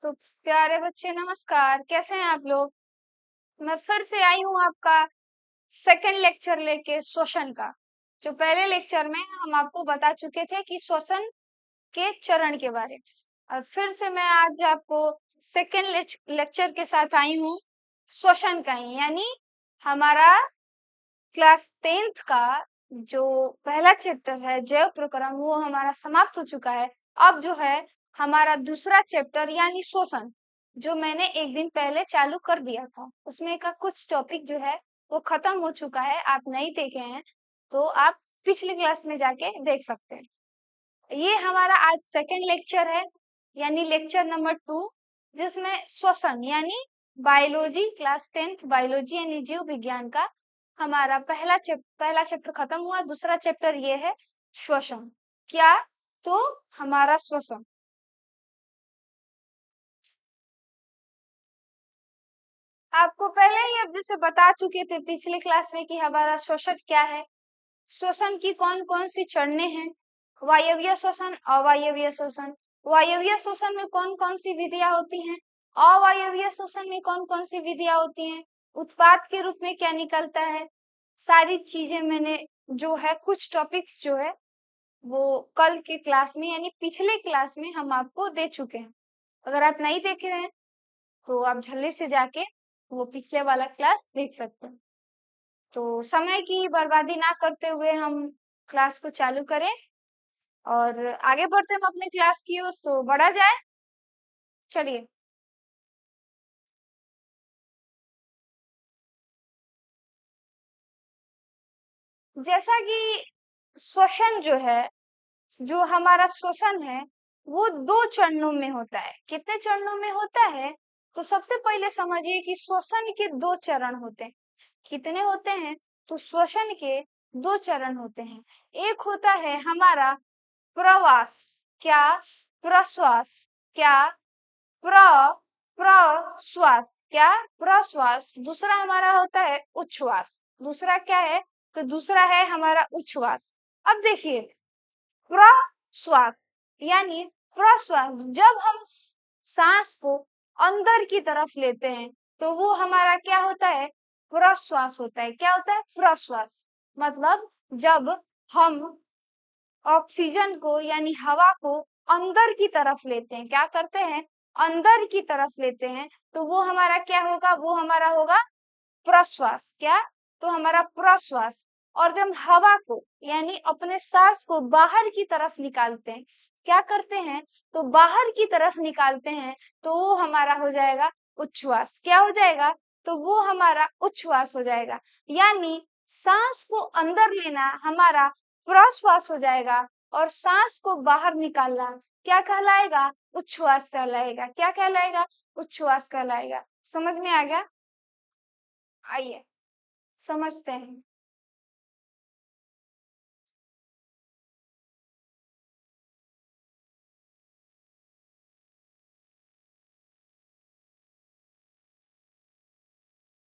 तो प्यारे बच्चे नमस्कार, कैसे हैं आप लोग। मैं फिर से आई हूँ आपका सेकंड लेक्चर लेके श्वसन का। जो पहले लेक्चर में हम आपको बता चुके थे कि श्वसन के चरण के बारे में, और फिर से मैं आज आपको सेकंड लेक्चर के साथ आई हूँ श्वसन का ही, यानी हमारा क्लास 10th का जो पहला चैप्टर है जैव प्रकरण वो हमारा समाप्त हो चुका है। अब जो है हमारा दूसरा चैप्टर यानी श्वसन, जो मैंने एक दिन पहले चालू कर दिया था, उसमें का कुछ टॉपिक जो है वो खत्म हो चुका है। आप नहीं देखे हैं तो आप पिछली क्लास में जाके देख सकते हैं। ये हमारा आज सेकंड लेक्चर है, यानी लेक्चर नंबर 2, जिसमें श्वसन यानी बायोलॉजी, क्लास 10th बायोलॉजी यानी जीव विज्ञान का हमारा पहला चैप्टर खत्म हुआ। दूसरा चैप्टर ये है श्वसन। क्या? तो हमारा श्वसन, आपको पहले ही अब जैसे बता चुके थे पिछले क्लास में कि हमारा श्वसन क्या है, श्वसन की कौन कौन सी चरणें हैं। वायवीय श्वसन, अवायवीय श्वसन। वायवीय श्वसन में कौन कौन सी विधियां होती हैं, अवायवीय श्वसन में कौन कौन सी विधियां होती हैं, उत्पाद के रूप में क्या निकलता है, सारी चीजें मैंने जो है कुछ टॉपिक्स जो है वो कल के क्लास में यानी पिछले क्लास में हम आपको दे चुके हैं। अगर आप नहीं देखे हैं तो आप जल्दी से जाके वो पिछले वाला क्लास देख सकते हैं। तो समय की बर्बादी ना करते हुए हम क्लास को चालू करें और आगे बढ़ते हम अपने क्लास की ओर, तो बढ़ा जाए। चलिए, जैसा कि श्वसन जो है, जो हमारा श्वसन है वो 2 चरणों में होता है। कितने चरणों में होता है? तो सबसे पहले समझिए कि श्वसन के 2 चरण होते हैं। कितने होते हैं? तो श्वसन के 2 चरण होते हैं। एक होता है हमारा प्रवास, क्या? प्रश्वास, क्या? प्र प्रश्वास, क्या? प्रश्वास। दूसरा हमारा होता है उच्छ्वास। दूसरा क्या है? तो दूसरा है हमारा उच्छ्वास। अब देखिए, प्रश्वास यानी प्रश्वास, जब हम सांस को अंदर की तरफ लेते हैं तो वो हमारा क्या होता है? प्रश्वास होता है। क्या होता है? प्रश्वास। मतलब जब हम ऑक्सीजन को यानी हवा को अंदर की तरफ लेते हैं, क्या करते हैं? अंदर की तरफ लेते हैं, तो वो हमारा क्या होगा? वो हमारा होगा प्रश्वास। क्या? तो हमारा प्रश्वास। और जब हवा को यानी अपने सांस को बाहर की तरफ निकालते हैं, क्या करते हैं? तो बाहर की तरफ निकालते हैं, तो वो हमारा हो जाएगा उच्छ्वास। क्या हो जाएगा? तो वो हमारा उच्छ्वास हो जाएगा। यानी सांस को अंदर लेना हमारा प्रश्वास हो जाएगा और सांस को बाहर निकालना क्या कहलाएगा? उच्छ्वास कहलाएगा। क्या कहलाएगा? उच्छ्वास कहलाएगा। समझ में आ गया? आइए समझते हैं।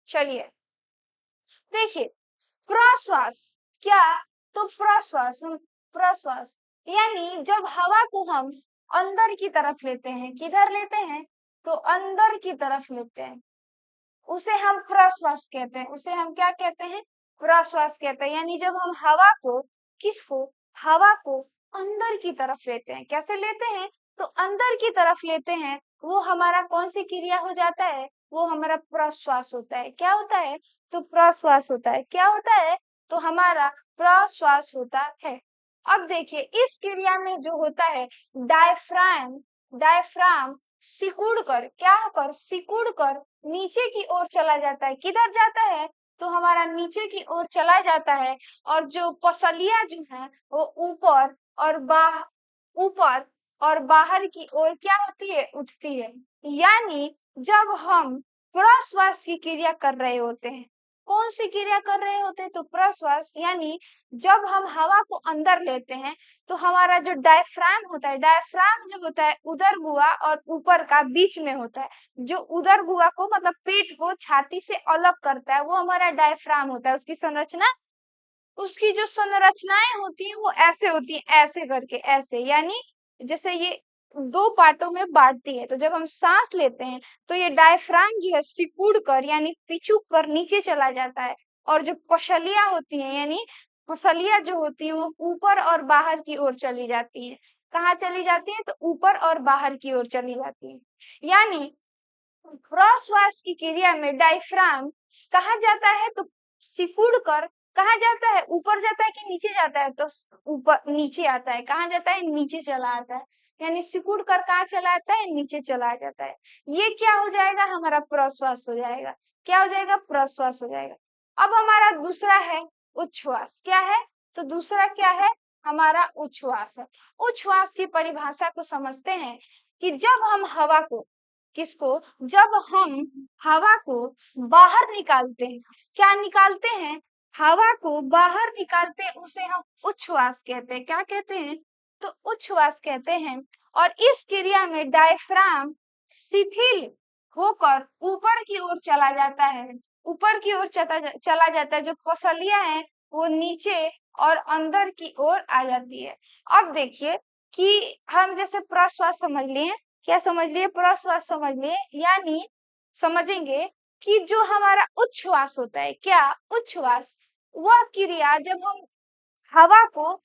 चलिए देखिए, प्रश्वास क्या? तो प्रश्वास, हम प्रश्वास यानी जब हवा को हम अंदर की तरफ लेते हैं, किधर लेते हैं? तो अंदर की तरफ लेते हैं, उसे हम प्रश्वास कहते हैं। उसे हम क्या कहते हैं? प्रश्वास कहते हैं। यानी जब हम हवा को, किसको? हवा को अंदर की तरफ लेते हैं। कैसे लेते हैं? तो अंदर की तरफ लेते हैं, वो हमारा कौन सी क्रिया हो जाता है? वो हमारा प्रश्वास होता है। क्या होता है? तो प्रश्वास होता है। क्या होता है? तो हमारा प्रश्वास होता है। अब देखिए, इस क्रिया में जो होता है डायफ्राम, डायफ्राम सिकुड़ कर, क्या होकर? सिकुड़ कर नीचे की ओर चला जाता है। किधर जाता है? तो हमारा नीचे की ओर चला जाता है। और जो पसलियां जो है वो ऊपर और ऊपर और बाहर की ओर क्या होती है? उठती है। यानी जब हम प्रश्वास की क्रिया कर रहे होते हैं, कौन सी क्रिया कर रहे होते हैं? तो प्रश्वास। यानी जब हम हवा को अंदर लेते हैं तो हमारा जो डायफ्राम होता है, डायफ्राम जो होता है उदर गुहा और ऊपर का बीच में होता है। जो उदर गुहा को मतलब पेट को छाती से अलग करता है वो हमारा डायफ्राम होता है। उसकी संरचना, उसकी जो संरचनाएं होती हैं वो ऐसे होती हैं, ऐसे करके, ऐसे। यानी जैसे ये दो पार्टों में बांटती है। तो जब हम सांस लेते हैं तो ये डायफ्राम जो है सिकुड़ कर यानी पिचुक कर नीचे चला जाता है, और जो पसलियां होती हैं यानी पसलियां जो होती हैं वो ऊपर और बाहर की ओर चली जाती हैं। कहाँ चली जाती हैं? तो ऊपर और बाहर की ओर चली जाती हैं। यानी क्रॉसवास की क्रिया में डायफ्राम कहाँ जाता है? तो सिकुड़ कर कहाँ जाता है? ऊपर जाता है कि नीचे जाता है? तो ऊपर नीचे आता है। कहाँ जाता है? नीचे चला आता है। यानी सिकुड़ कर कहाँ चला आता है? नीचे चला जाता है। ये क्या हो जाएगा? हमारा प्रश्वास हो जाएगा। क्या हो जाएगा? प्रश्वास हो जाएगा। अब हमारा दूसरा है उच्छ्वास। क्या है? तो दूसरा क्या है? हमारा उच्छ्वास है। उच्छ्वास की परिभाषा को समझते हैं कि जब हम हवा को किसको जब हम हवा को बाहर निकालते हैं, क्या निकालते हैं? हवा को बाहर निकालते हैं, उसे हम उच्छ्वास कहते हैं। क्या कहते हैं? तो उच्छ्वास कहते हैं। और इस क्रिया में डायफ्राम शिथिल होकर ऊपर की ओर चला जाता है। ऊपर की ओर चला जाता है। जो पसलियां हैं वो नीचे और अंदर की ओर आ जाती है। अब देखिए कि हम जैसे प्रश्वास समझ लिए, क्या समझ लिए? प्रश्वास समझ लिए। यानी समझेंगे कि जो हमारा उच्छ्वास होता है, क्या उच्छ्वास, वह क्रिया जब हम हवा को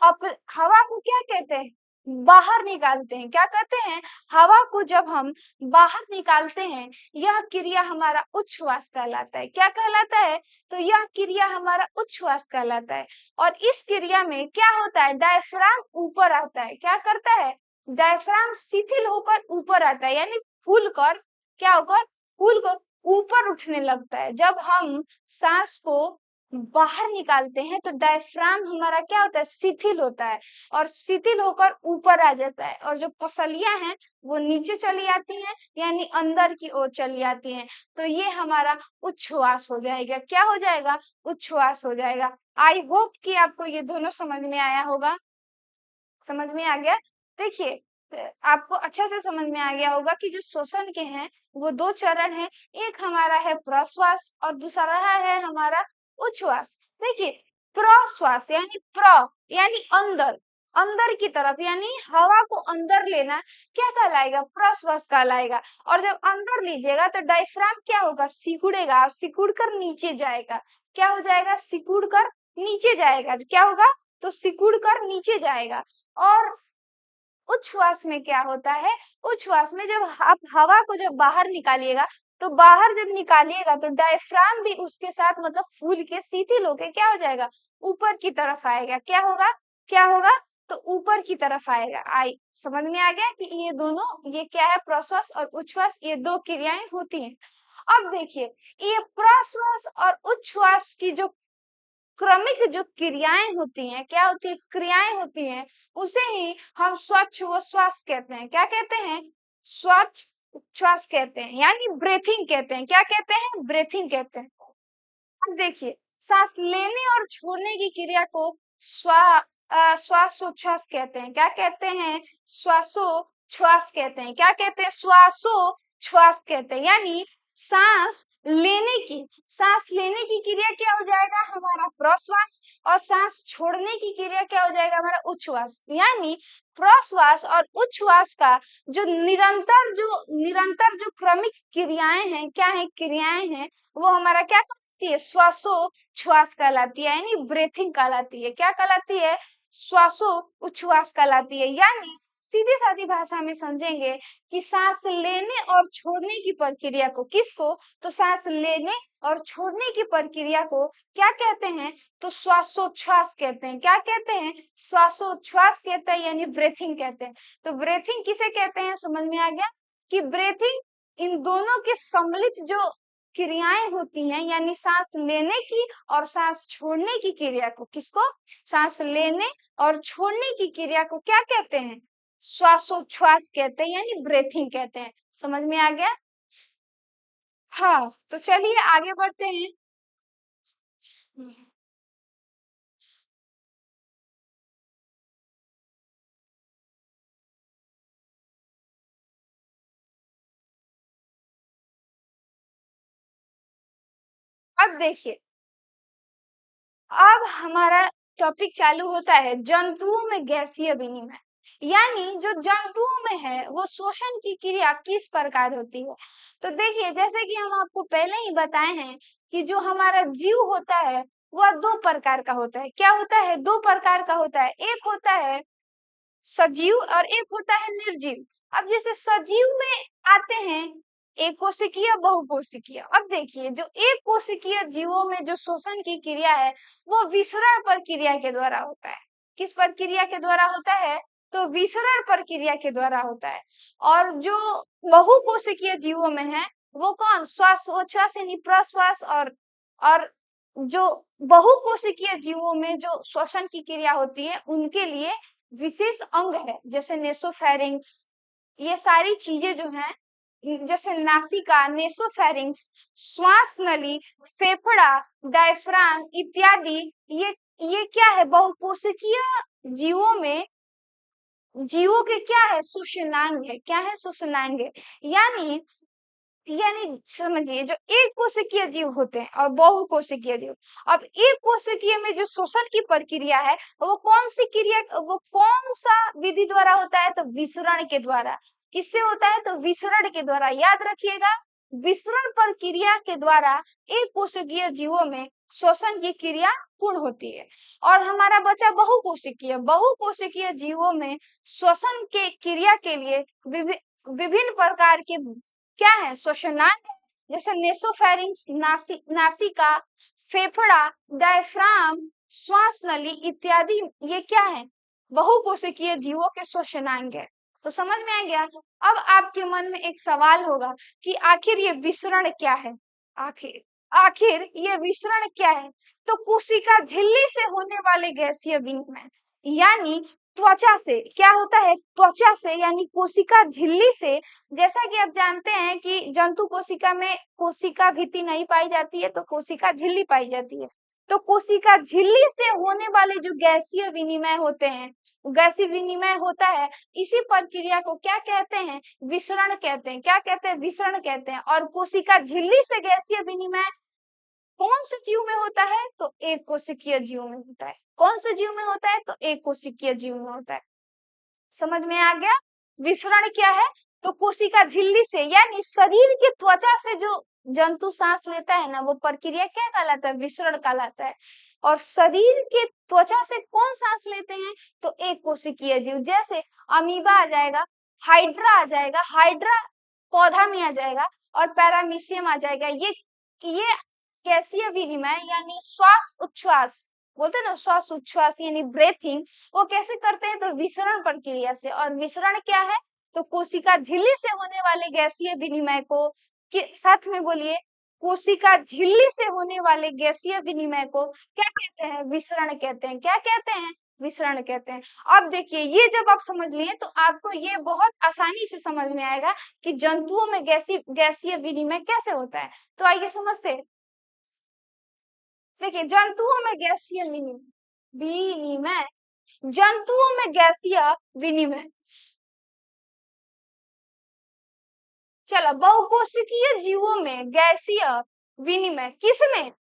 हवा को क्या कहते हैं? बाहर निकालते हैं। क्या कहते हैं? हवा को जब हम बाहर निकालते हैं, यह क्रिया हमारा उच्छ्वास कहलाता है। क्या कहलाता है? तो यह क्रिया हमारा उच्छ्वास कहलाता है। और इस क्रिया में क्या होता है? डायफ्राम ऊपर आता है। क्या करता है? डायफ्राम शिथिल होकर ऊपर आता है, यानी फूल कर क्या होकर? फूल कर ऊपर उठने लगता है। जब हम सांस को बाहर निकालते हैं तो डायफ्राम हमारा क्या होता है? शिथिल होता है, और शिथिल होकर ऊपर आ जाता है, और जो पसलियां हैं वो नीचे चली आती हैं, यानी अंदर की ओर चली आती हैं। तो ये हमारा उच्छ्वास हो जाएगा। क्या हो जाएगा? उच्छ्वास हो जाएगा। आई होप कि आपको ये दोनों समझ में आया होगा। समझ में आ गया? देखिए, आपको अच्छा से समझ में आ गया होगा कि जो श्वसन के हैं वो दो चरण हैं। एक हमारा है प्रश्वास और दूसरा है हमारा उच्छ्वास। देखिए, प्रश्वास यानी यानी अंदर, अंदर की तरफ, यानी हवा को अंदर लेना क्या कहलाएगा? प्रश्वास कहलाएगा। और जब अंदर लीजिएगा तो डायफ्राम क्या होगा? सिकुड़ेगा, और सिकुड़ कर नीचे जाएगा। क्या हो जाएगा? सिकुड़ कर नीचे जाएगा। क्या होगा? तो सिकुड़ कर नीचे जाएगा। और उच्छ्वास में क्या होता है? उच्छ्वास में जब आप हवा को जब बाहर निकालिएगा, तो बाहर जब निकालिएगा तो डायफ्राम भी उसके साथ मतलब फूल के शिथिल होके क्या हो जाएगा? ऊपर की तरफ आएगा। क्या होगा? क्या होगा? तो ऊपर की तरफ आएगा। आई समझ में आ गया कि ये दोनों, ये क्या है? प्रश्वास और उच्छ्वास, ये दो क्रियाएं होती हैं। अब देखिए, ये प्रश्वास और उच्छ्वास की जो क्रमिक जो क्रियाएं होती हैं, क्या होती है? क्रियाएं होती हैं, उसे ही हम स्वच्छ व श्वास कहते हैं। क्या कहते हैं? स्वच्छ श्वास कहते हैं, यानी ब्रेथिंग कहते हैं। क्या कहते हैं? ब्रेथिंग कहते हैं। अब देखिए, सांस लेने और छोड़ने की क्रिया को श्वासोच्छ्वास कहते हैं। क्या कहते हैं? श्वासोच्छ्वास कहते हैं। क्या कहते हैं? श्वासोच्छ्वास कहते हैं। यानी सांस लेने की क्रिया क्या हो जाएगा? हमारा प्रश्वास। और सांस छोड़ने की क्रिया क्या हो जाएगा? हमारा उच्छ्वास। यानी प्रश्वास और उच्छ्वास का जो निरंतर जो क्रमिक क्रियाएं हैं, क्या है? क्रियाएं हैं, वो हमारा क्या कहलाती है? श्वासोच्छ्वास कहलाती है, यानी ब्रेथिंग कहलाती है। क्या कहलाती है? श्वासोच्छ्वास कहलाती है। यानी सीधी सादी भाषा में समझेंगे कि सांस लेने और छोड़ने की प्रक्रिया को, किसको? तो सांस लेने और छोड़ने की प्रक्रिया को क्या कहते हैं? तो श्वासोच्छ्वास कहते हैं। क्या कहते हैं? श्वासोच्छ्वास कहते हैं, यानी ब्रेथिंग कहते हैं। तो ब्रेथिंग किसे कहते हैं? समझ में आ गया कि ब्रेथिंग इन दोनों के सम्मिलित जो क्रियाएं होती हैं, यानी सांस लेने की और सांस छोड़ने की क्रिया को, किसको? सांस लेने और छोड़ने की क्रिया को क्या कहते हैं? श्वासोच्छ्वास कहते हैं, यानी ब्रेथिंग कहते हैं। समझ में आ गया? हाँ, तो चलिए आगे बढ़ते हैं। अब देखिए, अब हमारा टॉपिक चालू होता है जंतुओं में गैसीय विनिमय। यानी जो जंतुओं में है वो शोषण की क्रिया किस प्रकार होती है। तो देखिए जैसे कि हम आपको पहले ही बताए हैं कि जो हमारा जीव होता है वह दो प्रकार का होता है। क्या होता है? दो प्रकार का होता है। एक होता है सजीव और एक होता है निर्जीव। अब जैसे सजीव में आते हैं एक कोशिकीय बहुकोशिकीय। अब देखिए जो एक कोशिकीय जीवों में जो शोषण की क्रिया है वो विसरण प्रक्रिया के द्वारा होता है। किस प्रक्रिया के द्वारा होता है? तो विसरण प्रक्रिया के द्वारा होता है। और जो बहुकोशिकीय जीवों में है वो कौन? श्वासोच्छ्वास यानी प्रश्वास और जो बहुकोशिकीय जीवों में जो श्वसन की क्रिया होती है उनके लिए विशेष अंग है, जैसे नेसोफेरिंक्स। ये सारी चीजें जो हैं जैसे नासिका, नेसोफेरिंक्स, श्वास नली, फेफड़ा, डायफ्राम इत्यादि, ये क्या है? बहुकोशिकीय जीवों में जीवों के क्या है? सूचनांग है। क्या है? सूचनांग है। यानी यानी समझिए जो एक कोशिकीय जीव होते हैं और बहुकोशिकीय जीव। अब एक कोशिकीय में जो श्वसन की प्रक्रिया है वो कौन सी क्रिया, वो कौन सा विधि द्वारा होता है? तो विसरण के द्वारा। किससे होता है? तो विसरण के द्वारा। याद रखिएगा, विसरण प्रक्रिया के द्वारा एक कोशिकीय जीवों में श्वसन की क्रिया पूर्ण होती है। और हमारा बचा बहुकोशिकीय। बहुकोशिकीय जीवों में श्वसन के क्रिया के लिए विभिन्न प्रकार के क्या है? श्वसनांग है। जैसे नेसोफेरिंक्स, नासिका, फेफड़ा, डायफ्राम, श्वास नली इत्यादि, ये क्या है? बहुकोशिकीय जीवों के श्वसनांग है। तो समझ में आ गया। अब आपके मन में एक सवाल होगा कि आखिर ये विसरण क्या है? आखिर आखिर ये विसरण क्या है? तो कोशिका झिल्ली से होने वाले गैसीय विनिमय, यानी त्वचा से। क्या होता है? त्वचा से यानी कोशिका झिल्ली से। जैसा कि आप जानते हैं कि जंतु कोशिका में कोशिका भित्ति नहीं पाई जाती है तो कोशिका झिल्ली पाई जाती है। तो कोशिका झिल्ली से होने वाले जो गैसीय विनिमय होते हैं, गैसीय विनिमय होता है, इसी प्रक्रिया को क्या कहते हैं? विसरण कहते हैं। क्या कहते हैं? विसरण कहते हैं। और कोशिका झिल्ली से गैसीय विनिमय कौन से जीव में होता है? तो एक कोशिकीय जीव में होता है। कौन से जीव में होता है? तो एक कोशिकीय जीव में होता है। समझ में आ गया? विसरण क्या है? तो कोशिका झिल्ली से यानी शरीर के त्वचा से जो जंतु सांस लेता है ना वो प्रक्रिया क्या कहलाता है? विसरण कहलाता है। और शरीर के त्वचा से कौन सांस लेते हैं? तो एक कोशिकीय जीव। जैसे अमीबा आ जाएगा, हाइड्रा आ जाएगा, हाइड्रा पौधा में आ जाएगा और पैरामीशियम आ जाएगा। ये गैसीय विनिमय यानी श्वास उच्छ्वास बोलते हैं ना, श्वास उच्छ्वास यानी ब्रेथिंग, वो कैसे करते हैं? तो विसरण प्रक्रिया से। और विसरण क्या है? तो कोशिका झिल्ली से होने वाले गैसीय विनिमय को के साथ में बोलिए, कोशिका झिल्ली से होने वाले गैसीय विनिमय को क्या कहते हैं? विसरण कहते हैं। क्या कहते हैं? विसरण कहते हैं। अब देखिए ये जब आप समझ लिए तो आपको ये बहुत आसानी से समझ में आएगा कि जंतुओं में गैसीय विनिमय कैसे होता है। तो आइए समझते हैं। देखिए जंतुओं में गैसीय विनिमय विनिमय जंतुओं में गैसीय विनिमय। चलो बहुकोशिकीय जीवों में गैसीय विनिमय किसमें?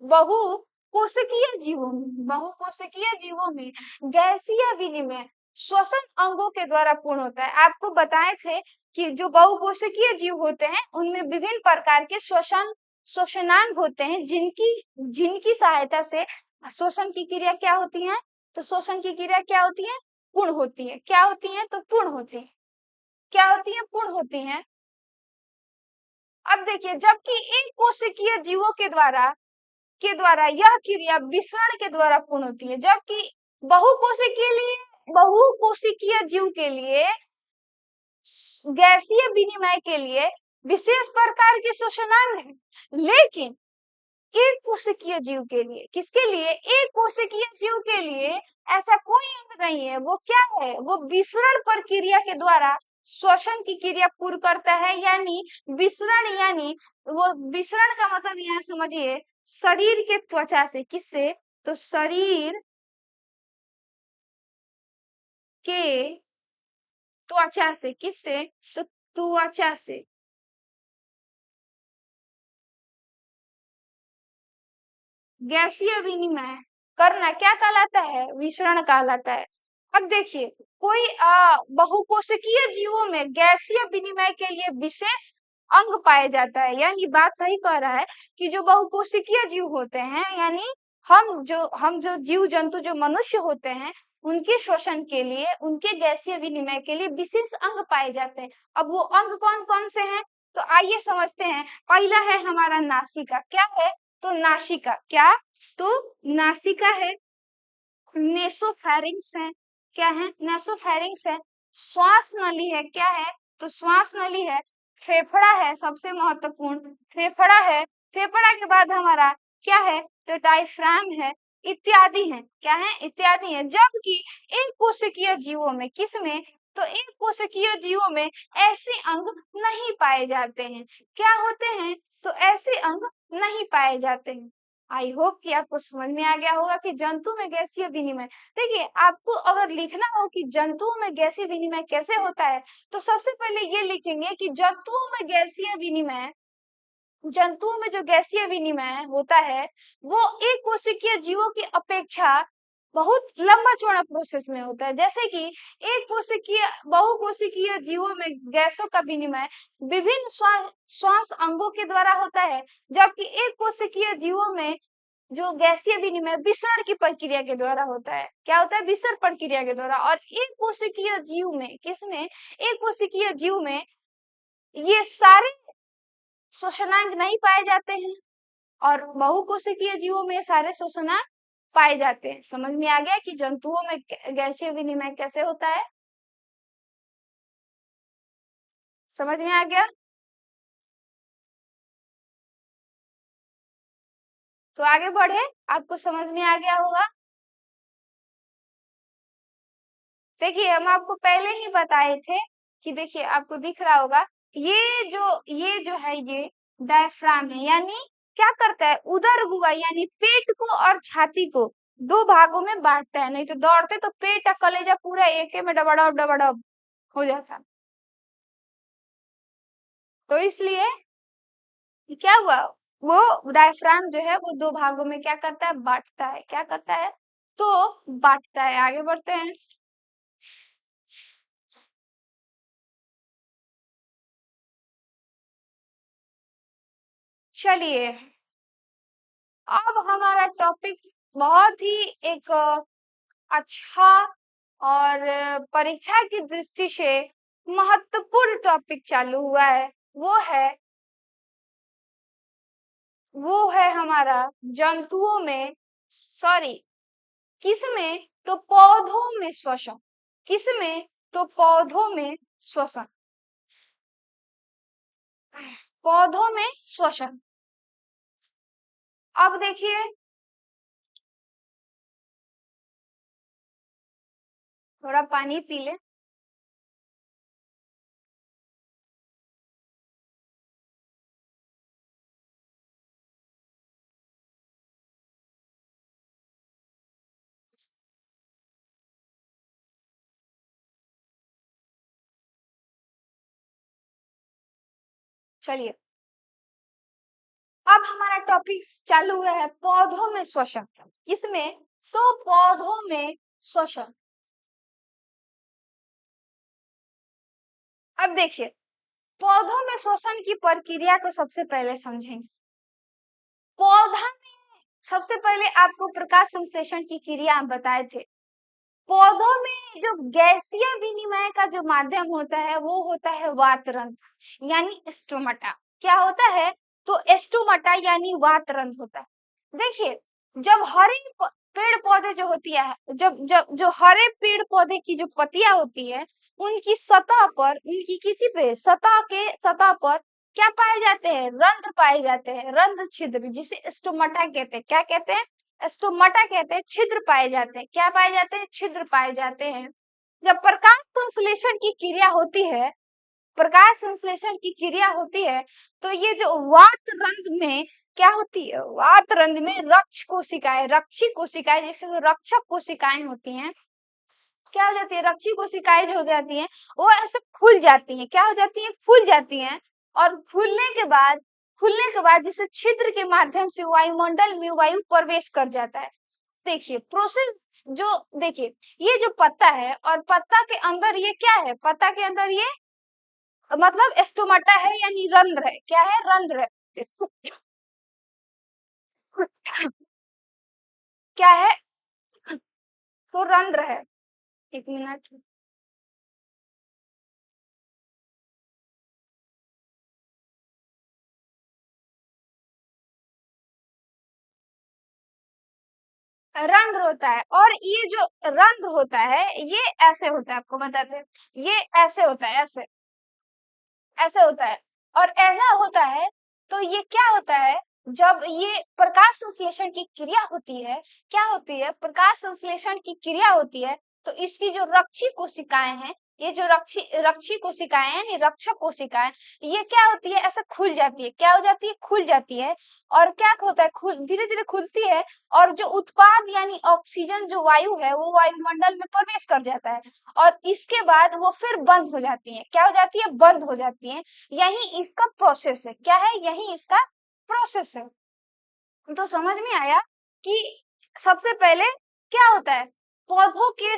बहुकोशिकीय जीवों में। बहुकोशिकीय जीवों में गैसीय विनिमय श्वसन अंगों के द्वारा पूर्ण होता है। आपको बताए थे कि जो बहुकोशिकीय जीव होते हैं उनमें विभिन्न प्रकार के श्वसनांग होते हैं जिनकी जिनकी सहायता से श्वसन की क्रिया क्या होती है? तो श्वसन की क्रिया क्या होती है? पूर्ण होती है। क्या होती है? तो पूर्ण होती है। क्या होती है? पूर्ण होती है। अब देखिए जबकि एक कोशिकीय जीवों के द्वारा यह क्रिया विसरण के द्वारा पूर्ण होती है, जबकि बहुकोशिकीय जीव के लिए गैसीय विनिमय के लिए विशेष प्रकार के श्वसनांग है। लेकिन एक कोशिकीय जीव के लिए, किसके लिए? एक कोशिकीय जीव के लिए ऐसा कोई अंग नहीं है। वो क्या है? वो विसरण प्रक्रिया के द्वारा श्वसन की क्रिया पूर्ण करता है। यानी विसरण यानी वो विसरण का मतलब यहाँ समझिए शरीर के त्वचा से। किससे? तो शरीर के त्वचा से। किससे? तो त्वचा से गैसीय विनिमय करना क्या कहलाता है? विसरण कहलाता है। अब देखिए कोई बहुकोशिकीय जीवों में गैसीय विनिमय के लिए विशेष अंग पाया जाता है। यानी बात सही कह रहा है कि जो बहुकोशिकीय जीव होते हैं, यानी हम जो जीव जंतु जो मनुष्य होते हैं, उनके श्वसन के लिए, उनके गैसीय विनिमय के लिए विशेष अंग पाए जाते हैं। अब वो अंग कौन कौन से हैं, तो आइए समझते हैं। पहला है हमारा नासिका। क्या है, तो नासिका। क्या, तो नासिका है। नेसोफेरिंग्स है। क्या है, नेसोफेरिंग्स है। श्वास नली है। क्या है, तो श्वास नली है। फेफड़ा है, सबसे महत्वपूर्ण फेफड़ा है। फेफड़ा के बाद हमारा क्या है, तो डायफ्राम है, इत्यादि है। क्या है, इत्यादि है। जबकि एक कोशिकीय जीवों में, किसमें, तो एक कोशिकीय जीवों में ऐसे अंग नहीं पाए जाते हैं। क्या होते हैं, तो ऐसे अंग नहीं पाए जाते हैं। आई होप कि आपको समझ में आ गया होगा कि जंतु में गैसीय विनिमय। देखिए, आपको अगर लिखना हो कि जंतुओं में गैसीय विनिमय कैसे होता है, तो सबसे पहले ये लिखेंगे कि जंतुओं में गैसीय विनिमय, जंतुओं में जो गैसीय विनिमय होता है वो एक कोशिकीय जीवों की अपेक्षा बहुत लंबा चौड़ा प्रोसेस में होता है। जैसे कि एक कोशिकीय बहुकोशिकीय जीवों में गैसों का विनिमय विभिन्न श्वास अंगों के द्वारा होता है, जबकि एक कोशिकीय जीवों में जो गैसीय विनिमय विसरण की प्रक्रिया के द्वारा होता है। क्या होता है, विसरण प्रक्रिया के द्वारा। और एक कोशिकीय जीव में, किसमें, एक कोशिकीय जीव में ये सारे श्वसनांग नहीं पाए जाते हैं, और बहुकोशिकीय जीवों में सारे श्वसनांग पाए जाते हैं। समझ में आ गया कि जंतुओं में गैसीय विनिमय कैसे होता है, समझ में आ गया। तो आगे बढ़े, आपको समझ में आ गया होगा। देखिए, हम आपको पहले ही बताए थे कि देखिए, आपको दिख रहा होगा, ये जो है ये डायफ्राम है। यानी क्या करता है, उदर गुहा यानी पेट को और छाती को दो भागों में बांटता है। नहीं तो दौड़ते तो पेट और कलेजा पूरा एक में डबडब डबडब हो जाता। तो इसलिए क्या हुआ, वो डायफ्राम जो है वो दो भागों में क्या करता है, बांटता है। क्या करता है, तो बांटता है। आगे बढ़ते हैं। चलिए, अब हमारा टॉपिक बहुत ही एक अच्छा और परीक्षा की दृष्टि से महत्वपूर्ण टॉपिक चालू हुआ है। वो है हमारा जंतुओं में, सॉरी, किसमें, तो पौधों में श्वसन। किसमें, तो पौधों में श्वसन। पौधों में श्वसन। अब देखिए, थोड़ा पानी पी ले। चलिए, अब हमारा टॉपिक चालू हुआ है पौधों में श्वसन। किसमें, तो पौधों में श्वसन। अब देखिए, पौधों में श्वसन की प्रक्रिया को सबसे पहले समझेंगे। पौधा में सबसे पहले आपको प्रकाश संश्लेषण की क्रिया हम बताए थे। पौधों में जो गैसीय विनिमय का जो माध्यम होता है वो होता है वातरंध्र यानी स्टोमाटा। क्या होता है, तो स्टोमाटा यानी वातरंध्र होता है। देखिए, जब पेड़ पौधे जो होती है, जब जब जो हरे पेड़ पौधे की जो पत्तियां होती है, उनकी सतह पर, उनकी किसी पे सतह पर क्या पाए जाते हैं, रंध्र पाए जाते हैं। रंध्र छिद्र जिसे स्टोमाटा कहते हैं। क्या कहते हैं, स्टोमाटा कहते हैं। छिद्र पाए जाते हैं। क्या पाए जाते हैं, छिद्र पाए जाते हैं। जब प्रकाश संश्लेषण की क्रिया होती है, प्रकाश संश्लेषण की क्रिया होती है, तो ये जो वात रंध्र में क्या होती है, वात रंध्र में रक्ष कोशिकाएं, रक्षी कोशिकाएं, जैसे जो रक्षक कोशिकाएं होती हैं, क्या हो जाती है, रक्षी कोशिकाएं जो हो जाती हैं वो ऐसे खुल जाती हैं। क्या हो जाती हैं, खुल जाती हैं। और खुलने के बाद जिसे छिद्र के माध्यम से वायुमंडल में वायु प्रवेश कर जाता है। देखिए प्रोसेस जो देखिए ये जो पत्ता है और पत्ता के अंदर ये क्या है, पत्ता के अंदर ये मतलब स्टोमाटा है यानी रंध्र है, क्या है, रंध्र है। क्या है, तो रंध्र है। एक मिनट, रंध्र होता है और ये जो रंध्र होता है ये ऐसे होता है, आपको बताते हैं, ये ऐसे होता है, ऐसे ऐसे होता है। और ऐसा होता है तो ये क्या होता है, जब ये प्रकाश संश्लेषण की क्रिया होती है, क्या होती है, प्रकाश संश्लेषण की क्रिया होती है, तो इसकी जो रक्षी कोशिकाएं हैं, ये जो रक्षी रक्षी कोशिकाएं हैं, ये रक्षक कोशिकाएं, ये क्या होती है, ऐसे खुल जाती है, क्या हो जाती है, खुल जाती है। और क्या होता है, खुल धीरे धीरे खुलती है और जो उत्पाद यानी ऑक्सीजन जो वायु है वो वायुमंडल में प्रवेश कर जाता है और इसके बाद वो फिर बंद हो जाती है, क्या हो जाती है, बंद हो जाती है। यही इसका प्रोसेस है, क्या है, यही इसका प्रोसेस है। तो समझ में आया कि सबसे पहले क्या होता है, पौधों के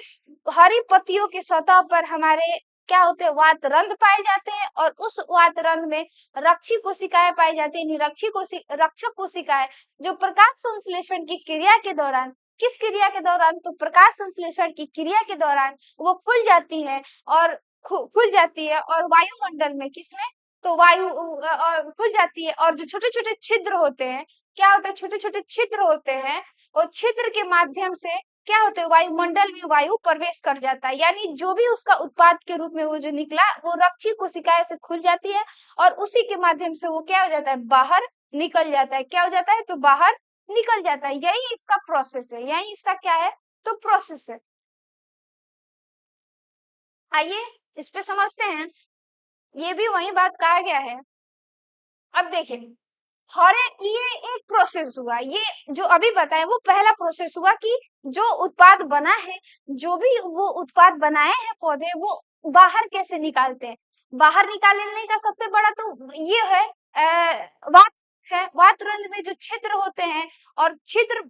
हरी पत्तियों की सतह पर हमारे क्या होते हैं, वातरंध्र पाए जाते हैं और उस वातरंध्र में रक्षी कोशिकाएं पाई जाती है, निरक्षी रक्षक कोशिकाएं जो प्रकाश संश्लेषण की क्रिया के दौरान, किस क्रिया के दौरान, तो प्रकाश संश्लेषण की क्रिया के दौरान वो खुल जाती है और खुल जाती है और वायुमंडल में किसमें, तो वायु खुल जाती है और जो छोटे छोटे छिद्र होते हैं, क्या होता है, छोटे छोटे छिद्र होते हैं और छिद्र के माध्यम से क्या होता है, वायुमंडल में वायु प्रवेश कर जाता है, यानी जो भी उसका उत्पाद के रूप में वो जो निकला वो रक्षी कोशिकाएं से खुल जाती है और उसी के माध्यम से वो क्या हो जाता है, बाहर निकल जाता है, क्या हो जाता है, तो बाहर निकल जाता है। यही इसका प्रोसेस है, यही इसका क्या है, तो प्रोसेस है। आइए इस पे समझते हैं, ये भी वही बात कहा गया है। अब देखिए, हरे ये एक प्रोसेस हुआ, ये जो अभी बताया वो पहला प्रोसेस हुआ कि जो उत्पाद बना है, जो भी वो उत्पाद बनाए हैं पौधे, वो बाहर कैसे निकालते हैं। बाहर निकालने का सबसे बड़ा तो ये है, वात है, वात रंध्र में जो छिद्र होते हैं और छिद्र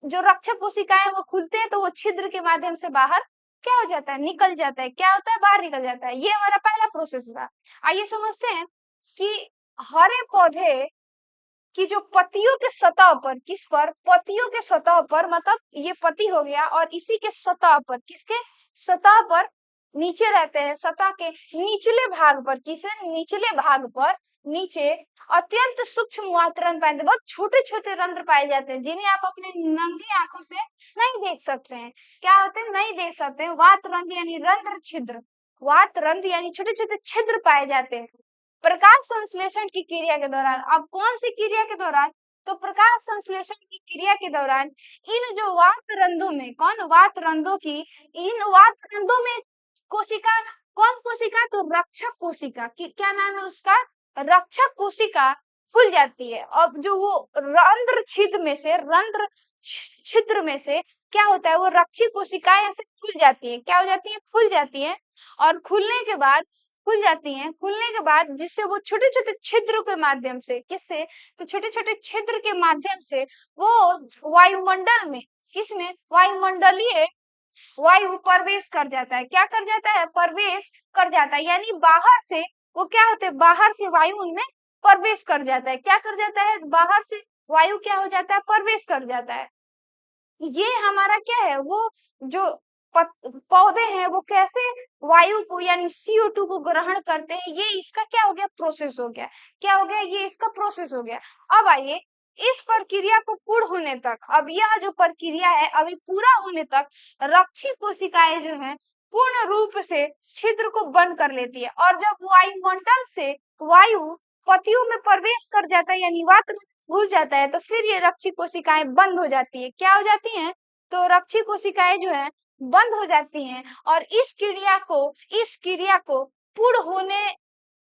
जो रक्षक कोशिकाएं वो खुलते हैं तो वो छिद्र के माध्यम से बाहर क्या हो जाता है, निकल जाता है, क्या होता है, बाहर निकल जाता है। ये हमारा पहला प्रोसेस था। आइए समझते हैं कि हरे पौधे कि जो पत्तियों के सतह पर, किस पर, पत्तियों के सतह पर, मतलब ये पत्ती हो गया और इसी के सतह पर, किसके सतह पर, नीचे रहते हैं, सतह के निचले भाग पर, किसे, निचले भाग पर, नीचे अत्यंत सूक्ष्म वातरंध्र पाए जाते हैं, बहुत छोटे छोटे रंध्र पाए जाते हैं जिन्हें आप अपने नंगी आंखों से नहीं देख सकते हैं, क्या होते हैं, नहीं देख सकते हैं, वातरंध्र यानी रंध्र छिद्र, वातरंध्र यानी छोटे छोटे छिद्र पाए जाते हैं प्रकाश संश्लेषण की क्रिया के दौरान। अब कौन सी क्रिया के दौरान, तो प्रकाश संश्लेषण की क्रिया के दौरान इन जो वात रंध्रों में, कौन, वात रंध्रों की, इन वात रंध्रों में कोशिका, कौन कोशिका, तो रक्षक कोशिका की, क्या नाम है उसका, रक्षक कोशिका खुल जाती है। अब जो वो रंध्र छिद्र में से, रंध्र छिद्र में से क्या होता है, वो रक्षी कोशिकाएं ऐसे खुल जाती है, क्या हो जाती है, खुल जाती है और खुलने के बाद, खुल जाती हैं, खुलने के बाद जिससे वो छोटे छोटे छिद्र के माध्यम से, किससे, तो छोटे छोटे छिद्र के माध्यम से वो वायुमंडल में, किसमें, वायुमंडलीय वायु प्रवेश कर जाता है, क्या कर जाता है, प्रवेश कर जाता है, यानी बाहर से वो क्या होते हैं, बाहर से वायु उनमें प्रवेश कर जाता है, क्या कर जाता है, बाहर से वायु क्या हो जाता है, प्रवेश कर जाता है। ये हमारा क्या है, वो जो पौधे हैं वो कैसे वायु को यानी CO2 को ग्रहण करते हैं, ये इसका क्या हो गया, प्रोसेस हो गया, क्या हो गया, ये इसका प्रोसेस हो गया। अब आइए इस प्रक्रिया को पूर्ण होने तक, अब यह जो प्रक्रिया है अभी पूरा होने तक रक्षी कोशिकाएं जो है पूर्ण रूप से छिद्र को बंद कर लेती है और जब वायुमंडल से वायु पत्तियों में प्रवेश कर जाता है यानी वात घुस जाता है तो फिर ये रक्षी कोशिकाएं बंद हो जाती है, क्या हो जाती हैं, तो रक्षी कोशिकाएं जो है बंद हो जाती हैं और इस क्रिया को पूर्ण होने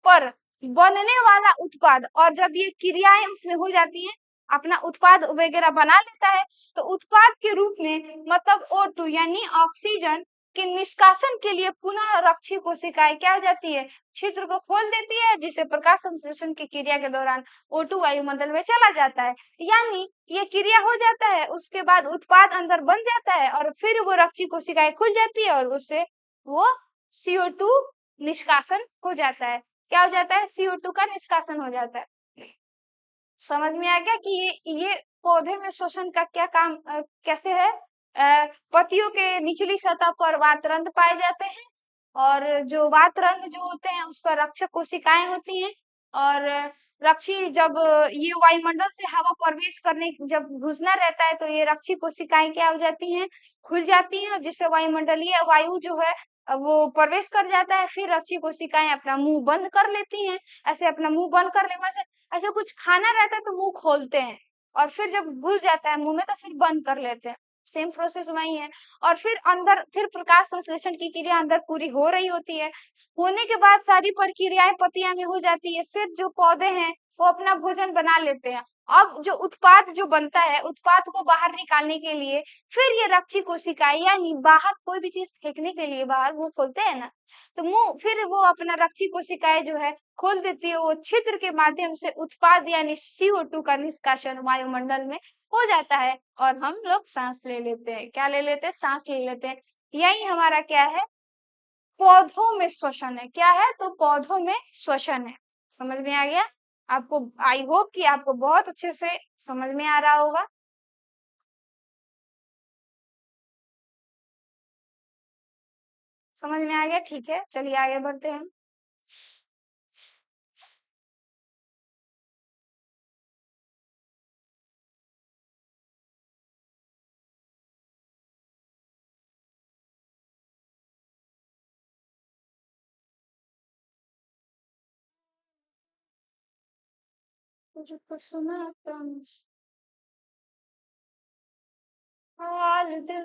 पर बनने वाला उत्पाद, और जब ये क्रियाएं उसमें हो जाती हैं, अपना उत्पाद वगैरह बना लेता है तो उत्पाद के रूप में मतलब O2 यानी ऑक्सीजन के निष्कासन के लिए पुनः रक्षी कोशिकाएं क्या हो जाती है, छिद्र को खोल देती है, जिससे प्रकाश संश्लेषण की क्रिया के दौरान O2 वायुमंडल में चला जाता है। यानी ये क्रिया हो जाता है, उसके बाद उत्पाद अंदर बन जाता है और फिर वो रक्षी कोशिकाएं खुल जाती है और उससे वो CO2 निष्कासन हो जाता है। क्या हो जाता है, CO2 का निष्कासन हो जाता है। समझ में आ गया कि ये पौधे में श्वसन का क्या काम कैसे है। पत्तियों के निचली सतह पर वातरंध्र पाए जाते हैं और जो वातरंध्र जो होते हैं उस पर रक्षक कोशिकाएं होती हैं और रक्षी जब ये वायुमंडल से हवा प्रवेश करने जब घुसना रहता है तो ये रक्षी कोशिकाएं क्या हो जाती हैं, खुल जाती हैं, जिससे वायुमंडलीय वायु जो है वो प्रवेश कर जाता है। फिर रक्षी कोशिकाएं अपना मुंह बंद कर लेती हैं। ऐसे अपना मुंह बंद कर लेने से ऐसा कुछ खाना रहता है तो मुंह खोलते हैं और फिर जब घुस जाता है मुंह में तो फिर बंद कर लेते हैं। सेम प्रोसेस वही है। और फिर अंदर फिर प्रकाश संश्लेषण की क्रिया अंदर पूरी हो रही होती है। होने के बाद सारी प्रक्रियाएं पत्तियां में हो जाती है। फिर जो पौधे हैं वो अपना भोजन बना लेते हैं। अब जो उत्पाद जो बनता है, उत्पाद को बाहर निकालने के लिए फिर ये रक्षी कोशिकाएं यानी बाहर कोई भी चीज फेंकने के लिए बाहर मुंह खोलते हैं ना, तो मुंह फिर वो अपना रक्षी कोशिकाएं जो है खोल देती है। वो छिद्र के माध्यम से उत्पाद यानी CO2 का निष्कासन वायुमंडल में हो जाता है और हम लोग सांस ले लेते हैं। क्या ले लेते हैं, सांस ले लेते हैं। यही हमारा क्या है, पौधों में श्वसन है। क्या है, तो पौधों में श्वसन है। समझ में आ गया आपको। आई होप कि आपको बहुत अच्छे से समझ में आ रहा होगा। समझ में आ गया, ठीक है, चलिए आगे बढ़ते हैं। मुझे तो सुना हाल दिल,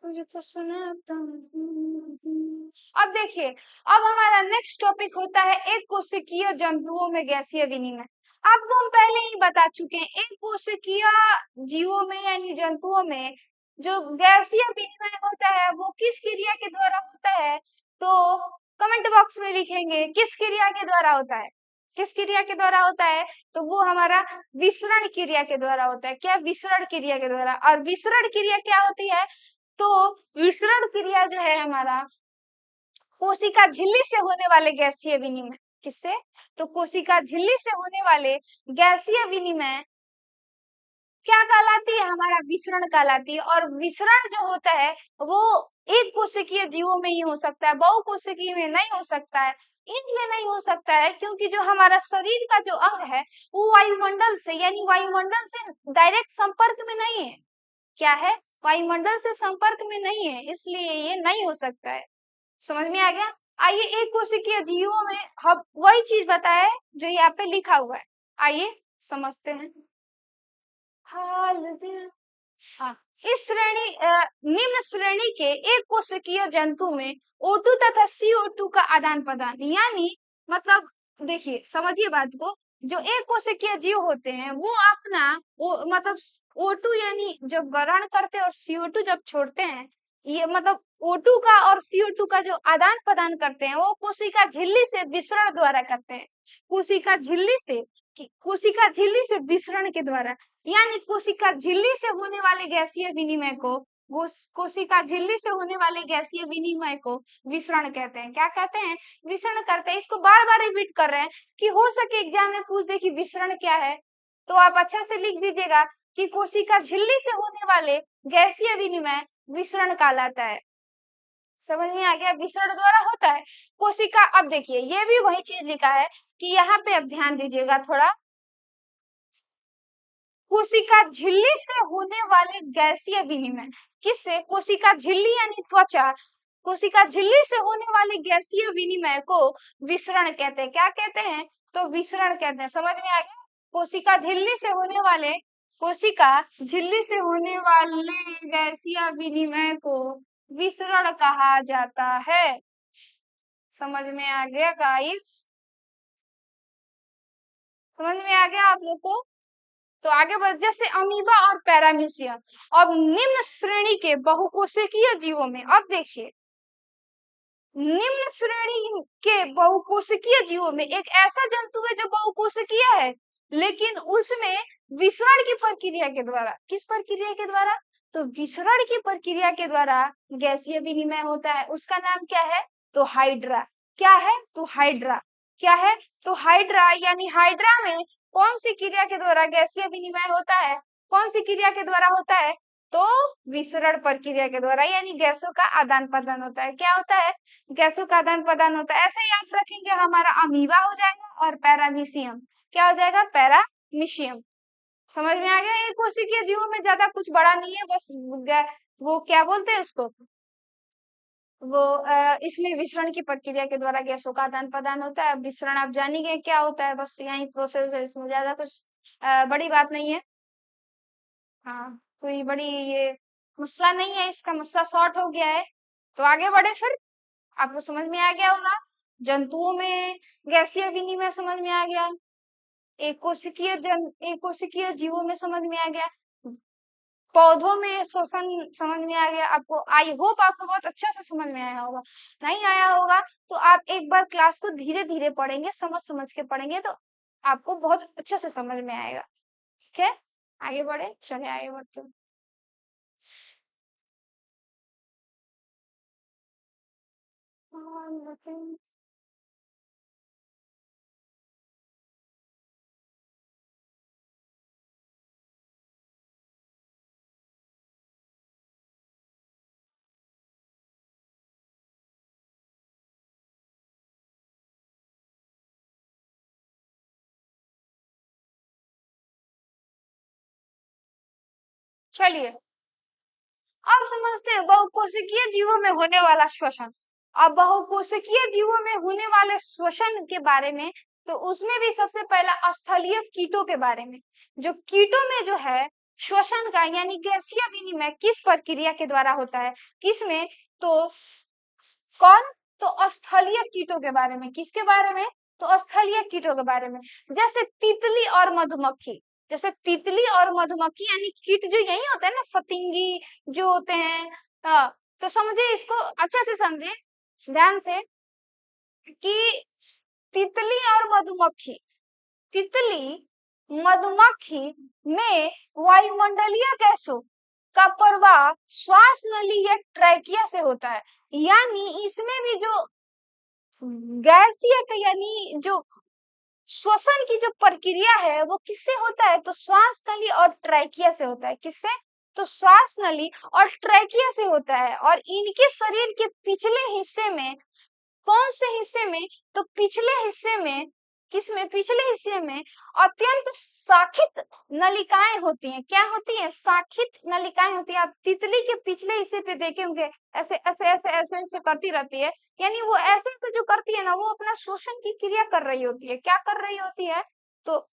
तुझे तो सुनाता हूँ। अब देखिए, अब हमारा नेक्स्ट टॉपिक होता है एक कोशिकीय जंतुओं में गैसीय विनिमय। आपको हम पहले ही बता चुके हैं, एक कोशिकीय जीवों में यानी जंतुओं में जो गैसीय विनिमय होता है वो किस क्रिया के द्वारा होता है, तो कमेंट बॉक्स में लिखेंगे किस क्रिया के द्वारा होता है। किस क्रिया के द्वारा होता है, तो वो हमारा विसरण क्रिया के द्वारा होता है। क्या, विसरण क्रिया के द्वारा। और विसरण क्रिया क्या होती है, तो विसरण क्रिया जो है हमारा कोशिका झिल्ली से होने वाले गैसीय विनिमय। किससे, तो कोशिका झिल्ली से होने वाले गैसीय विनिमय क्या कहलाती है, हमारा विसरण कहलाती है। और विसरण जो होता है वो एक कोशिकीय जीवों में ही हो सकता है, बहु कोशिकीय में नहीं हो सकता है। इसलिए नहीं हो सकता है क्योंकि जो हमारा शरीर का जो अंग है वो वायुमंडल से यानी वायुमंडल से डायरेक्ट संपर्क में नहीं है। क्या है, वायुमंडल से संपर्क में नहीं है, इसलिए ये नहीं हो सकता है। समझ में आ गया। आइए, एक कोशिकीय जीवों में हम वही चीज बताए जो यहाँ पे लिखा हुआ है। आइए समझते हैं। हाल दिल। हाँ, इस श्रेणी निम्न श्रेणी के एक कोशिकीय जंतु में O2 तथा CO2 का आदान प्रदान यानी मतलब देखिए समझिए बात को। जो एक कोशिकीय जीव होते हैं वो अपना मतलब O2 यानी जब ग्रहण करते हैं और CO2 जब छोड़ते हैं, ये मतलब O2 का और CO2 का जो आदान प्रदान करते हैं वो कोशिका झिल्ली से विसरण द्वारा करते हैं। कोशिका झिल्ली से, कोशिका झिल्ली से विसरण के द्वारा यानी कोशिका झिल्ली से होने वाले गैसीय विनिमय को कोशिका झिल्ली से होने वाले गैसीय विनिमय को विसरण कहते हैं। क्या कहते हैं, विसरण करते हैं। इसको बार बार रिपीट कर रहे हैं कि हो सके एग्जाम में पूछ दे कि विसरण क्या है, तो आप अच्छा से लिख दीजिएगा कि कोशिका झिल्ली से होने वाले गैसीय विनिमय विसरण कहलाता है। समझ में आ गया, विसरण द्वारा होता है कोशिका। अब देखिए ये भी वही चीज लिखा है कि यहाँ पे अब ध्यान दीजिएगा थोड़ा। कोशिका झिल्ली से होने वाले गैसीय विनिमय किससे, कोशिका झिल्ली यानी त्वचा, कोशिका झिल्ली से होने वाले गैसीय विनिमय को विसरण कहते हैं। क्या कहते हैं, तो विसरण कहते हैं। समझ में आ गया। कोशिका झिल्ली से होने वाले, कोशिका झिल्ली से होने वाले गैसीय विनिमय को विसरण कहा जाता है। समझ में आ गया गाइस, समझ में आ गया आप लोग को। तो आगे बढ़, जैसे अमीबा और पैरामीशियम। अब निम्न श्रेणी के बहुकोशिकीय जीवों में, अब देखिए, निम्न श्रेणी के बहुकोशिकीय जीवों में एक ऐसा जंतु है जो बहुकोशिकीय है, लेकिन उसमें विसरण की प्रक्रिया के द्वारा, किस प्रक्रिया के द्वारा, तो विसरण की प्रक्रिया के द्वारा गैसीय विनिमय होता है। उसका नाम क्या है, तो हाइड्रा। क्या है, तो हाइड्रा। क्या है, तो हाइड्रा। यानी हाइड्रा में कौन सी क्रिया के द्वारा गैसीय विनिमय होता है, कौन सी क्रिया के द्वारा होता है, तो विसरण प्रक्रिया के द्वारा, यानी गैसों का आदान प्रदान होता है। क्या होता है, गैसों का आदान प्रदान होता है। ऐसे याद रखेंगे, हमारा अमीबा हो जाएगा और पैरामीशियम। क्या हो जाएगा, पैरामीशियम। समझ में आ गया। एक कोशिकीय जीवों में ज्यादा कुछ बड़ा नहीं है, बस वो क्या बोलते हैं उसको, वो इसमें विसरण की प्रक्रिया के द्वारा गैसों का आदान प्रदान होता है। विसरण आप जान ही गए क्या होता है, बस यही प्रोसेस है, इसमें ज्यादा कुछ बड़ी बात नहीं है। हाँ, कोई बड़ी ये मसला नहीं है, इसका मसला सॉर्ट हो गया है। तो आगे बढ़े फिर, आपको समझ में आ गया होगा। जंतुओं में गैसीय विनिमय समझ में आ गया, एक कोशिकीय जीवों में समझ में आ गया, पौधों में शोषण समझ में आ गया आपको। आई होप आपको बहुत अच्छा से समझ में आया होगा। नहीं आया होगा तो आप एक बार क्लास को धीरे धीरे पढ़ेंगे, समझ समझ के पढ़ेंगे, तो आपको बहुत अच्छे से समझ में आएगा। ठीक है, आगे बढ़े, चले आगे बढ़ते हैं। चलिए, अब समझते हैं बहुकोशिकीय जीवों में होने वाला श्वसन। अब बहुकोशिकीय जीवों में होने वाले श्वसन के बारे में, तो उसमें भी सबसे पहला स्थलीय कीटों के बारे में। जो कीटों में जो है श्वसन का यानी गैसीय विनिमय किस प्रक्रिया के द्वारा होता है, किसमें, तो कौन, तो स्थलीय कीटों के बारे में। किसके बारे में, तो स्थलीय कीटों के बारे में। जैसे तितली और मधुमक्खी, जैसे तितली और मधुमक्खी यानी कीट जो यही होते हैं ना, फतिंगी जो होते हैं। तो समझे इसको, अच्छे से समझे ध्यान से, कि तितली और मधुमक्खी, तितली मधुमक्खी में वायुमंडलीय गैसों का प्रवाह श्वास नली या ट्रैकिया से होता है। यानी इसमें भी जो गैसीय यानी जो श्वसन की जो प्रक्रिया है वो किससे होता है, तो श्वास नली और ट्रैकिया से होता है। किससे, तो श्वास नली और ट्रैकिया से होता है। और इनके शरीर के पिछले हिस्से में, कौन से हिस्से में, तो पिछले हिस्से में, किसमें, पिछले हिस्से में अत्यंत शाखित नलिकाएं होती हैं। क्या होती हैं, शाखित नलिकाएं होती है। आप तितली के पिछले हिस्से पे देखे होंगे, ऐसे ऐसे ऐसे ऐसे ऐसे करती रहती है, यानी वो ऐसे ऐसे जो करती है ना, वो अपना श्वसन की क्रिया कर रही होती है। क्या कर रही होती है, तो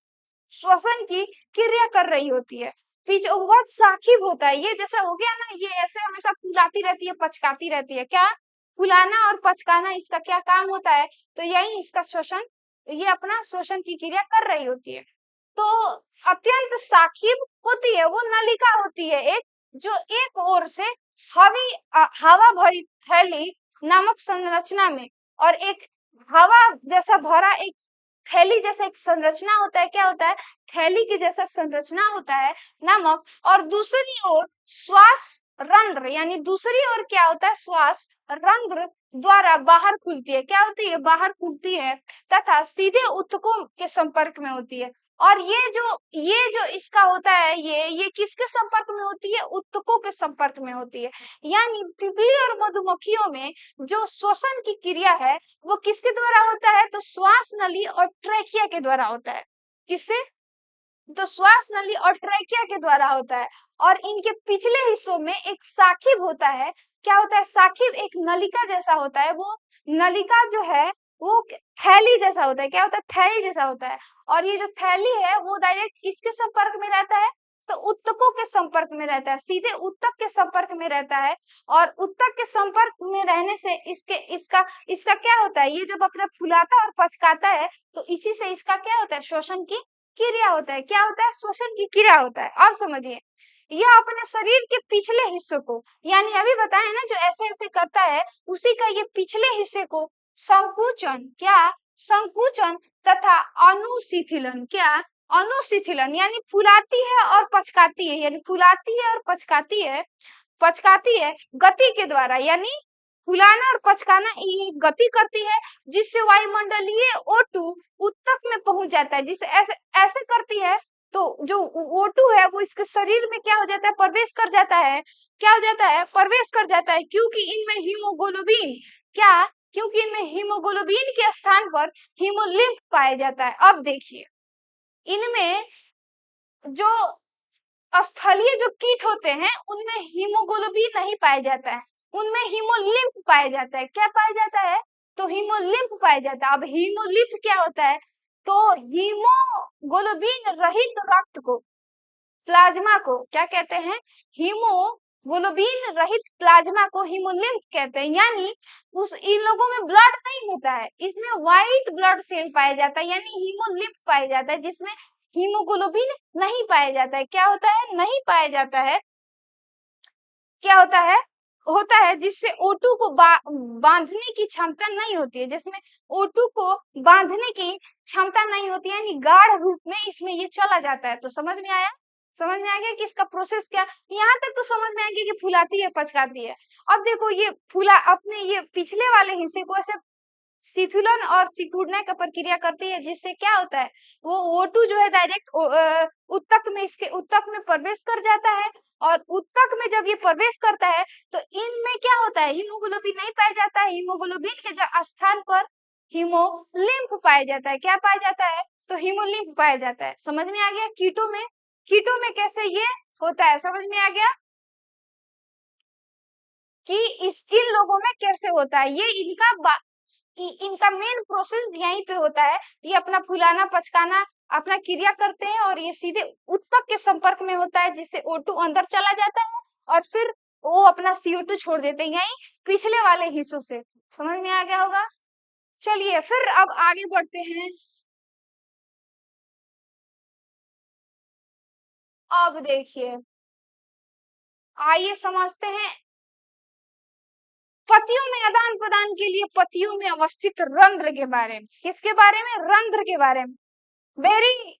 श्वसन की क्रिया कर रही होती है। पीछे वो बहुत साखिब होता है, ये जैसा हो गया ना, ये ऐसे हमेशा फुलाती रहती है, पचकाती रहती है। क्या, फुलाना और पचकाना इसका क्या काम होता है, तो यही इसका श्वसन, ये अपना श्वसन की क्रिया कर रही होती है। तो अत्यंत साखिब होती है, वो नलिका होती है एक, जो एक ओर से हवा भरी थैली नामक संरचना में, और एक हवा जैसा भरा एक थैली जैसा एक संरचना होता है। क्या होता है, थैली की जैसा संरचना होता है नामक। और दूसरी ओर श्वास रंध्र, यानी दूसरी ओर क्या होता है, श्वास रंध्र द्वारा बाहर खुलती है। क्या होती है, बाहर खुलती है, तथा सीधे ऊतकों के संपर्क में होती है। और ये जो इसका होता है, ये किसके संपर्क में होती है, ऊतकों के संपर्क में होती है। यानी तितली और मधुमक्खियों में जो श्वसन की क्रिया है वो किसके द्वारा होता है, तो श्वास नली और ट्रैकिया के द्वारा होता है। किससे, तो श्वास नली और ट्रैकिया के द्वारा होता है। और इनके पिछले हिस्सों में एक साखिब होता है। क्या होता है, साखिब एक नलिका जैसा होता है। वो नलिका जो है वो थैली जैसा होता है। क्या होता है, थैली जैसा होता है। और ये जो थैली है वो डायरेक्ट किसके संपर्क में रहता है, तो ऊतकों के संपर्क में रहता है, सीधे ऊतक के संपर्क में रहता है। और ऊतक के संपर्क में रहने से इसका इसका क्या होता है, ये जब अपना फुलाता और पचकाता है, तो इसी से इसका क्या होता है, श्वसन की क्रिया होता है। क्या होता है? श्वसन की क्रिया होता है। अब समझिए, यह अपने शरीर के पिछले हिस्से को, यानी अभी बताए ना, जो ऐसे ऐसे करता है, उसी का ये पिछले हिस्से को संकुचन, क्या? संकुचन तथा अनुशिथिलन, क्या? अनुशिथिलन यानी फुलाती है और पचकाती है, यानी फुलाती है और पचकाती है गति के द्वारा, यानी फुलाना और पचकाना ये गति करती है, जिससे वायुमंडलीय O2 ऊतक में पहुंच जाता है। जिसे ऐसे ऐसे करती है तो जो O2 है वो इसके शरीर में क्या हो जाता है? प्रवेश कर जाता है। क्या हो जाता है? प्रवेश कर जाता है, क्योंकि इनमें हीमोग्लोबिन, क्या? क्योंकि इनमें हीमोग्लोबिन के स्थान पर हीमोलिम्फ पाया जाता है। अब देखिए, इनमें जो स्थलीय जो कीट होते हैं उनमें हीमोग्लोबिन नहीं पाया जाता है, उनमें हीमोलिम्फ पाया जाता है। क्या पाया जाता है? तो हीमोलिम्फ पाया जाता है। अब हीमोलिम्फ क्या होता है? तो हीमोग्लोबिन रहित रक्त को, प्लाज्मा को क्या कहते हैं? हीमोग्लोबिन रहित प्लाज्मा को हीमोलिम्फ कहते हैं। यानी उस इन लोगों में ब्लड नहीं होता है, इसमें व्हाइट ब्लड सेल पाया जाता है, यानी हीमोलिम्फ पाया जाता है, जिसमें हीमोग्लोबिन नहीं पाया जाता है। क्या होता है? नहीं पाया जाता है। क्या होता है? होता है जिससे O2 को बांधने की क्षमता नहीं होती है, जिसमें O2 को बांधने की क्षमता नहीं होती है, यानी गाढ़ रूप में इसमें ये चला जाता है। तो समझ में आया? समझ में आ गया कि इसका प्रोसेस क्या? यहाँ तक तो समझ में आ गया कि फुलाती है, पचकाती है। अब देखो, ये फूला अपने ये पिछले वाले हिस्से को ऐसे सिकुड़न और सिकुड़ने का प्रक्रिया करती है, जिससे क्या होता है? वो O2 जो है डायरेक्ट उत्तक में, इसके उत्तक में प्रवेश कर जाता है, और उत्तक में जब ये प्रवेश करता है तो इनमें क्या होता है? हीमोग्लोबिन नहीं पाया जाता है, हीमोग्लोबिन के स्थान पर हीमोलिम्फ पाया जाता है। क्या पाया जाता है? तो हीमोलिम्फ पाया जाता है। समझ में आ गया? कीटों में कैसे ये होता है, समझ में आ गया कि इन लोगों में कैसे होता है? ये इनका मेन प्रोसेस यहीं पे होता है। ये अपना फुलाना पचकाना अपना क्रिया करते हैं, और ये सीधे उत्तक के संपर्क में होता है, जिससे O2 अंदर चला जाता है, और फिर वो अपना CO2 छोड़ देते हैं, यही पिछले वाले हिस्सों से। समझ में आ गया होगा? चलिए फिर अब आगे बढ़ते हैं। अब देखिए, आइए समझते हैं पतियों में आदान प्रदान के लिए पतियों में अवस्थित रंध्र के बारे में। किसके बारे में? रंध्र के बारे में। वेरी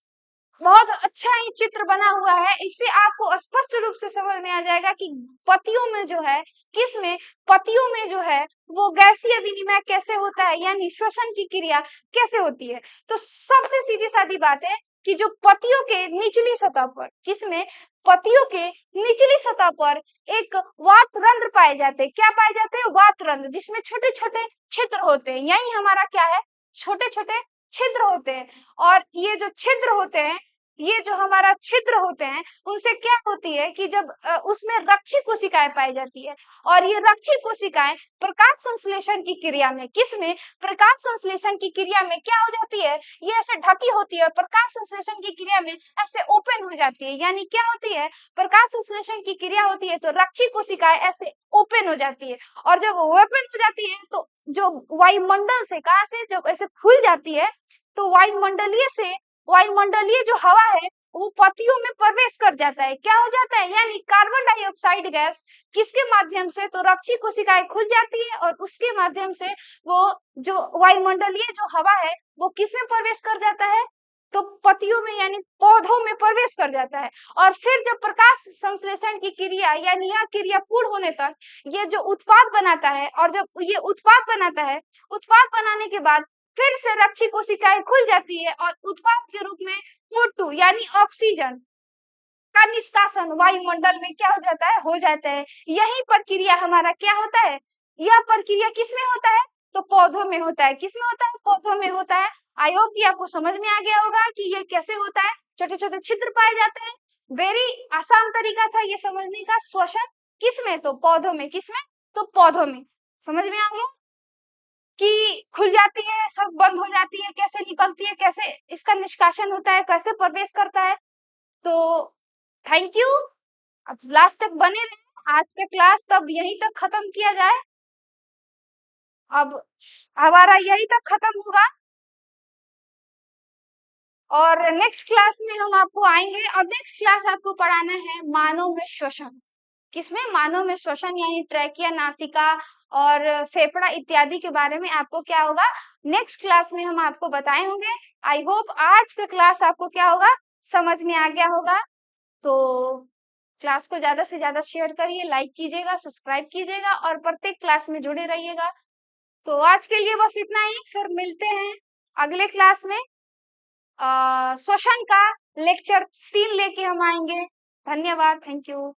बहुत अच्छा ही चित्र बना हुआ है, इससे आपको स्पष्ट रूप से समझ में आ जाएगा कि पतियों में जो है, किसमें? पतियों में जो है वो गैसीय विनिमय कैसे होता है, यानी श्वसन की क्रिया कैसे होती है। तो सबसे सीधी सादी बात है कि जो पतियों के निचली सतह पर, किसमें? पतियों के निचली सतह पर एक वात रंध्र पाए जाते हैं। क्या पाए जाते हैं? वात रंध्र, जिसमें छोटे छोटे छिद्र होते हैं। यही हमारा क्या है? छोटे छोटे छिद्र होते हैं। और ये जो छिद्र होते हैं, ये जो हमारा छिद्र होते हैं, उनसे क्या होती है कि जब उसमें रक्षी कोशिकाएं पाई जाती है, और ये रक्षी कोशिकाएं प्रकाश संश्लेषण की क्रिया में, किसमें? प्रकाश संश्लेषण की क्रिया में क्या हो जाती है? ये ऐसे ढकी होती है, और प्रकाश संश्लेषण की क्रिया में ऐसे ओपन हो जाती है। यानी क्या होती है? प्रकाश संश्लेषण की क्रिया होती है तो रक्षी कोशिकाएं ऐसे ओपन हो जाती है, और जब ओपन हो जाती है तो जो वायुमंडल से, कहा से जब ऐसे खुल जाती है, तो वायुमंडलीय जो हवा है वो पतियों में प्रवेश कर जाता है। क्या हो जाता है? यानी कार्बन डाइऑक्साइड गैस किसके माध्यम से? तो रक्षी कोशिकाएं खुल जाती है, और उसके माध्यम से वो जो वायुमंडलीय जो हवा है वो किसमें प्रवेश कर जाता है? तो पतियों में, यानी पौधों में प्रवेश कर जाता है। और फिर जब प्रकाश संश्लेषण की क्रिया, यानी यह क्रिया पूर्ण होने तक ये जो उत्पाद बनाता है, और जब ये उत्पाद बनाता है, उत्पाद बनाने के बाद फिर से रक्षी कोशिकाएं खुल जाती है, और उत्पाद के रूप में O2 यानी ऑक्सीजन का निष्कासन वायुमंडल में क्या हो जाता है? हो जाता है। यही प्रक्रिया हमारा क्या होता है? यह प्रक्रिया किसमें होता है? तो पौधों में होता है। किसमें होता है? पौधों में होता है। आई होप कि आपको समझ में आ गया होगा कि ये कैसे होता है। छोटे छोटे छिद्र पाए जाते हैं। वेरी आसान तरीका था ये समझने का। श्वसन किसमें? तो पौधों में। किसमें? तो पौधों में। समझ में आ गया कि खुल जाती है, सब बंद हो जाती है, कैसे निकलती है, कैसे इसका निष्कासन होता है, कैसे प्रवेश करता है। तो थैंक यू। अब लास्ट तक बने रहे। आज का क्लास तब यहीं तक खत्म किया जाए। अब हमारा यहीं तक खत्म होगा। और नेक्स्ट क्लास में हम आपको आएंगे और नेक्स्ट क्लास आपको पढ़ाना है मानव में श्वसन। किसमें? मानव में श्वसन, यानी ट्रैकिया, नासिका और फेफड़ा इत्यादि के बारे में आपको क्या होगा, नेक्स्ट क्लास में हम आपको बताए होंगे। आई होप आज का क्लास आपको क्या होगा, समझ में आ गया होगा। तो क्लास को ज्यादा से ज्यादा शेयर करिए, लाइक कीजिएगा, सब्सक्राइब कीजिएगा और प्रत्येक क्लास में जुड़े रहिएगा। तो आज के लिए बस इतना ही, फिर मिलते हैं अगले क्लास में। श्वसन का लेक्चर 3 लेके हम आएंगे। धन्यवाद, थैंक यू।